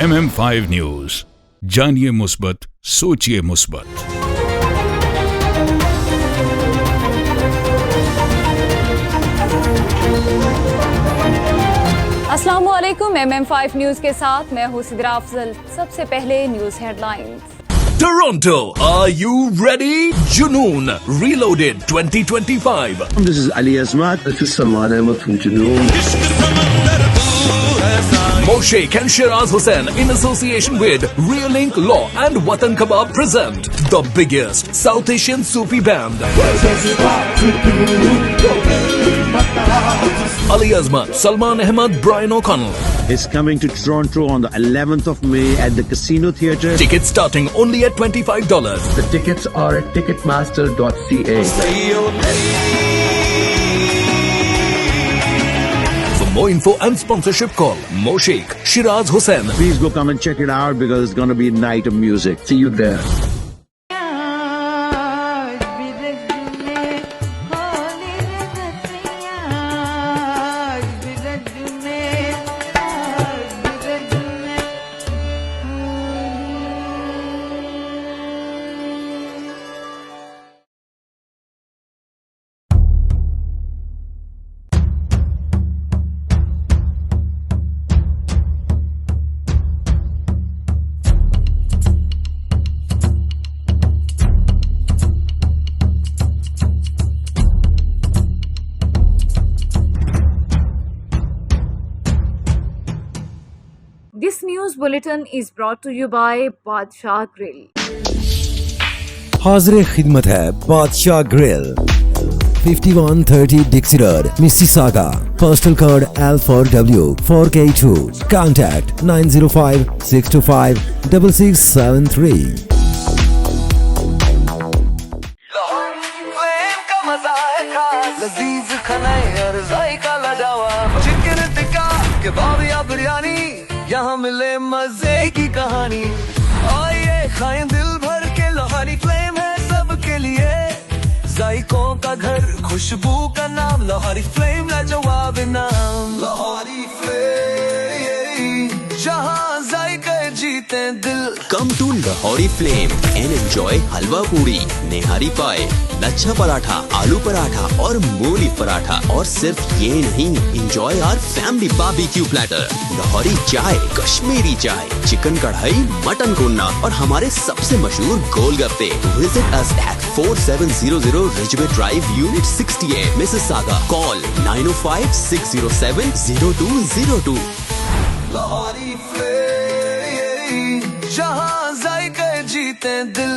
MM5 news, जानिए मुस्बत, सोचिए मुस्बत। अस्सलामुअलैकुम। MM5 न्यूज के साथ मैं हूं सिद्रा अफजल। सबसे पहले news headlines. Toronto, are you ready? Junoon Reloaded 2025. This is Ali Azmat. This is Salman Ahmed from Junoon. Moshaik and Shiraz Hussain in association with Realink Law and Watan Kebab present the biggest South Asian Sufi band. Ali Azmat, Salman Ahmed, Brian O'Connell. Is coming to Toronto on the 11th of May at the Casino Theatre. Tickets starting only at $25. The tickets are at ticketmaster.ca. For more info and sponsorship, call Moshaik, Shiraz Hussain. Please go come and check it out because it's going to be a night of music. See you there. This news bulletin is brought to you by बादशाह grill. हाजिर खिदमत है बादशाह grill, 5130 Dixie Road, Mississauga. Postal code L4W 4K2. Contact 905-625-6673. यहाँ मिले मजे की कहानी, आइए खाएं दिल भर के। लोहारी फ्लेम है सबके लिए, जायकों का घर, खुशबू का नाम। लोहारी फ्लेम लाजवाब नाम। लोहारी फ्लेम, जहाँ जायके जीते दिल। Come to Lahori Flame and enjoy हलवा पूरी, नेहारी पाए, लच्छा पराठा, आलू पराठा और मूली पराठा। और सिर्फ ये नहीं, enjoy our family barbecue platter, Lahori चाय, कश्मीरी चाय, चिकन कढ़ाई, मटन कोन्ना और हमारे सबसे मशहूर गोलगप्पे। Visit us at 4700 Ridgeway Drive, Unit 68, Mississauga. Call 905-607-0202. Lahori flame, जहाँ जायके जीते दिल।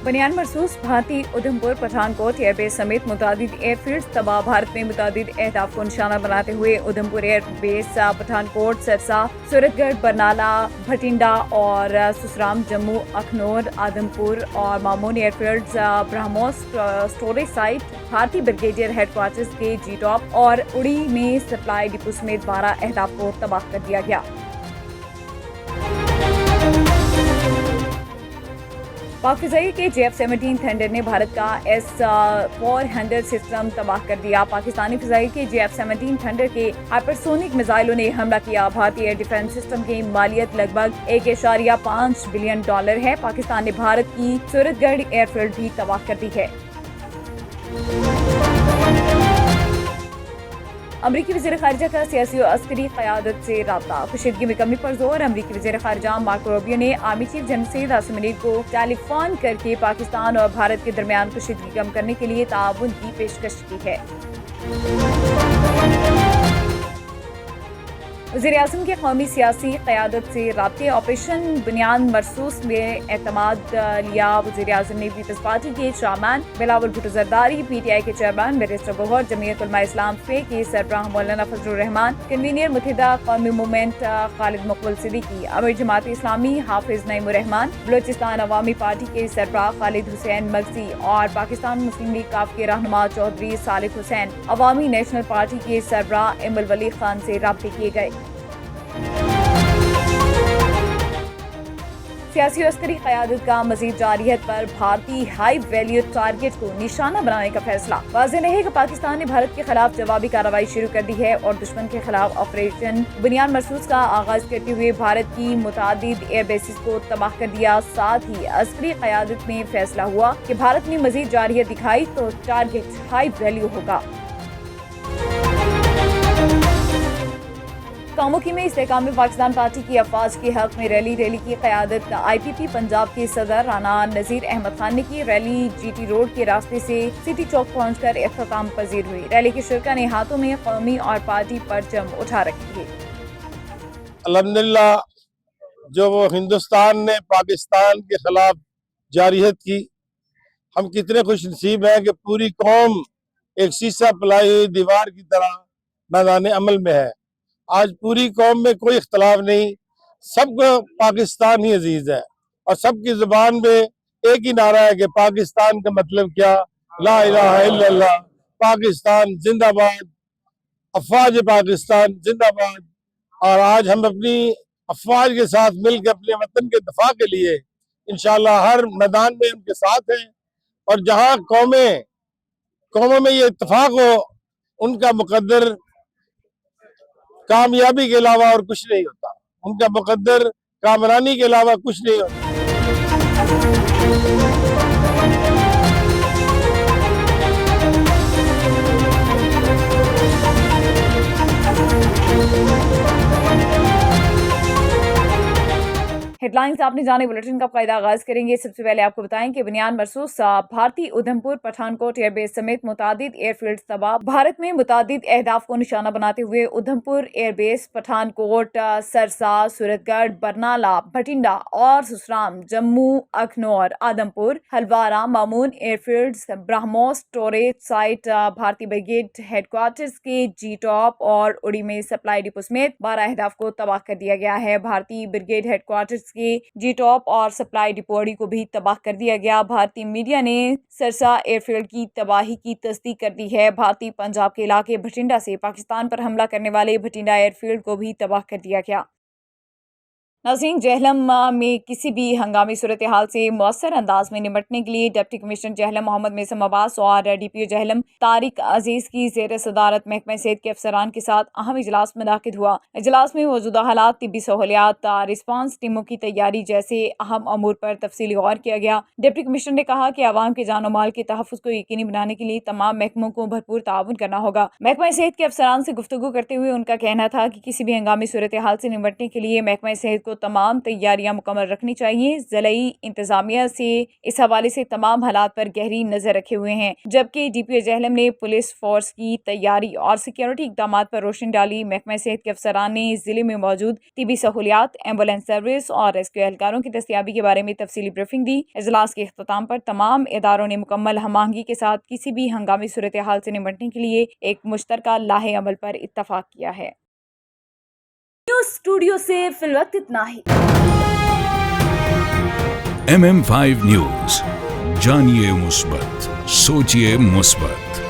बनियान मरसूस भारतीय उधमपुर पठानकोट एयरबेस समेत मुतादिद एयरफील्ड्स तबाह। भारत ने मुतादिद अहदाफ को निशाना बनाते हुए उधमपुर एयरबेस, पठानकोट, सरसा, सूरतगढ़, बरनाला, भटिंडा और सुसराम, जम्मू, अखनौर, आदमपुर और Mamun airfields, BrahMos storage site, भारतीय ब्रिगेडियर हेडक्वार्टर्स के जी टॉप और उड़ी में सप्लाई डिपो समेत 12 अहदाफ को तबाह कर दिया गया। पाक फिजाई के JF-17 थंडर ने भारत का S-400 सिस्टम तबाह कर दिया। पाकिस्तानी फिजाई के JF-17 थंडर के हाइपरसोनिक मिसाइलों ने हमला किया। भारतीय एयर डिफेंस सिस्टम की मालियत लगभग $1.5 बिलियन है। पाकिस्तान ने भारत की सूरतगढ़ एयरफील्ड भी तबाह कर दी है। अमरीकी वज़ीर ख़ारिजा का सियासी और अस्करी क़यादत से राब्ता। कशीदगी में कमी पर जोर। अमरीकी वज़ीर ख़ारिजा मार्को रूबियो ने army chief general Saeed Asim Munir को टेलीफोन करके पाकिस्तान और भारत के दरमियान कशीदगी कम करने के लिए ताउन की पेशकश की है। वज़ीर-ए-आज़म की कौमी सियासी क़यादत से राब्ते। ऑपरेशन बुनियान मरसूस में एतमाद लिया। वज़ीर-ए-आज़म ने पीपल्स पार्टी के चेयरमैन बिलावल भुट्टो जरदारी, PTI के चेयरमैन बैरिस्टर गौहर, जमीयत उलमा इस्लाम फे के सरबराह मौलाना फजलुर रहमान, कन्वीनर मुत्तहिदा कौमी मूवमेंट खालिद मकबूल सिद्दीकी, अमीर जमात इस्लामी हाफिज नईमुर रहमान, बलोचिस्तान अवामी पार्टी के सरबराह खालिद हुसैन मगसी और पाकिस्तान मुस्लिम लीग काफ के रहनुमा चौधरी सालिक हुसैन अवामी नेशनल पार्टी के सरबराह इमल वली खान से राब्ते किए गए। सियासी और अस्करी क़यादत का मज़ीद जारियत पर भारतीय हाई वैल्यू टारगेट को निशाना बनाने का फैसला। वाज़ेह रहे कि पाकिस्तान ने भारत के खिलाफ जवाबी कार्रवाई शुरू कर दी है और दुश्मन के खिलाफ ऑपरेशन बुनियाद मरसूस का आगाज करते हुए भारत की मुतादिद एयर बेसिस को तबाह कर दिया। साथ ही अस्करी क़यादत में फैसला हुआ कि भारत ने मज़ीद जारियत दिखाई तो टारगेट हाई वैल्यू होगा। कामुकी में इस्तेकाम पाकिस्तान पार्टी की अफवाज के हक में रैली की क़यादत IPP पंजाब के सदर राना नज़ीर अहमद खान ने की। रैली GT रोड के रास्ते से सिटी चौक पहुंचकर इख्तिताम पजीर हुई। रैली के शुरका ने हाथों में कौमी और पार्टी परचम उठा रखी है। अल्हम्दुलिल्लाह, जो वो हिंदुस्तान ने पाकिस्तान के खिलाफ जारियत की, हम कितने खुश नसीब हैं कि पूरी कौम एक शीशा पिलाई हुई दीवार की तरह मैदान अमल में है। आज पूरी कौम में कोई इख्तलाफ नहीं, सबको पाकिस्तान ही अजीज है और सबकी जुबान में एक ही नारा है कि पाकिस्तान का मतलब क्या, ला इलाहा इल्लल्लाह, पाकिस्तान जिंदाबाद, अफवाज पाकिस्तान जिंदाबाद। और आज हम अपनी अफवाज के साथ मिलकर अपने वतन के दफा के लिए इंशाअल्लाह हर मैदान में उनके साथ हैं। और जहाँ कौमों में ये इत्तेफाक हो, उनका मुकद्दर कामयाबी के अलावा और कुछ नहीं होता, उनका मुकद्दर कामरानी के अलावा कुछ नहीं होता। हेडलाइंस आपने जाने, बुलेटिन का कायदा आगाज करेंगे। सबसे पहले आपको बताएं कि बुनियाद मरसूस भारतीय उधमपुर पठानकोट एयरबेस समेत मुतादिद एयरफील्ड तबाह। भारत में मुतादिद अहदाफ को निशाना बनाते हुए उधमपुर एयरबेस, पठानकोट, सरसा, सूरतगढ़, बरनाला, भटिंडा और सुसराम, जम्मू, अखनौर, आदमपुर, हल्द्वारा, Mamun airfields, BrahMos storage site, भारतीय ब्रिगेड हेडक्वार्टर्स के G-टॉप और उड़ी में सप्लाई डिपो समेत 12 अहदाफ को तबाह कर दिया गया है। भारतीय ब्रिगेड हेडक्वार्टर्स के G-टॉप और सप्लाई डिपो उड़ी को भी तबाह कर दिया गया। भारतीय मीडिया ने सरसा एयरफील्ड की तबाही की तस्दीक कर दी है। भारतीय पंजाब के इलाके भटिंडा से पाकिस्तान पर हमला करने वाले भटिंडा एयरफील्ड को भी तबाह कर दिया गया। नाज़रीन, जेहलम में किसी भी हंगामी सूरत हाल से मौसर अंदाज में निपटने के लिए डिप्टी कमिश्नर जेहलम मोहम्मद मेसम अब्बास और DPO जेहलम तारिक अजीज की ज़ेर सदारत महकमा सेहत के अफसरान के साथ अहम इजलास मुनाकिद हुआ। इजलास में मौजूदा हालात, तिब्बी सहूलियात, रिस्पांस टीमों की तैयारी जैसे अहम अमूर पर तफसीली गौर किया गया। डिप्टी कमिश्नर ने कहा कि आवाम के जान और माल के तहफ़्फ़ुज़ को यकीनी बनाने के लिए तमाम महकमों को भरपूर ताउन करना होगा। महकमा सेहत के अफसरान से गुफ्तगू करते हुए उनका कहना था कि किसी भी हंगामी सूरत हाल से निपटने के लिए महकमा सेहत को तमाम तैयारियां मुकम्मल रखनी चाहिए। ज़िलाई इंतजामिया से इस हवाले से तमाम हालात पर गहरी नजर रखे हुए हैं, जबकि DPO जेहलम ने पुलिस फोर्स की तैयारी और सिक्योरिटी इक़दामात पर रोशनी डाली। महकमा सेहत के अफसरान ने जिले में मौजूद तिबी सहूलियात, एम्बुलेंस सर्विस और रेस्क्यू एहलकारों की दस्तयाबी के बारे में तफसीली ब्रीफिंग दी। इजलास के इख्तिताम पर तमाम इदारों ने मुकम्मल हमाहंगी के साथ किसी भी हंगामी सूरत हाल से निपटने के लिए एक मुश्तरका लाहे अमल पर इत्तफाक किया है। न्यूज़ स्टूडियो से फिलवक्त इतना ही। MM5 न्यूज, जानिए मुस्बत, सोचिए मुस्बत।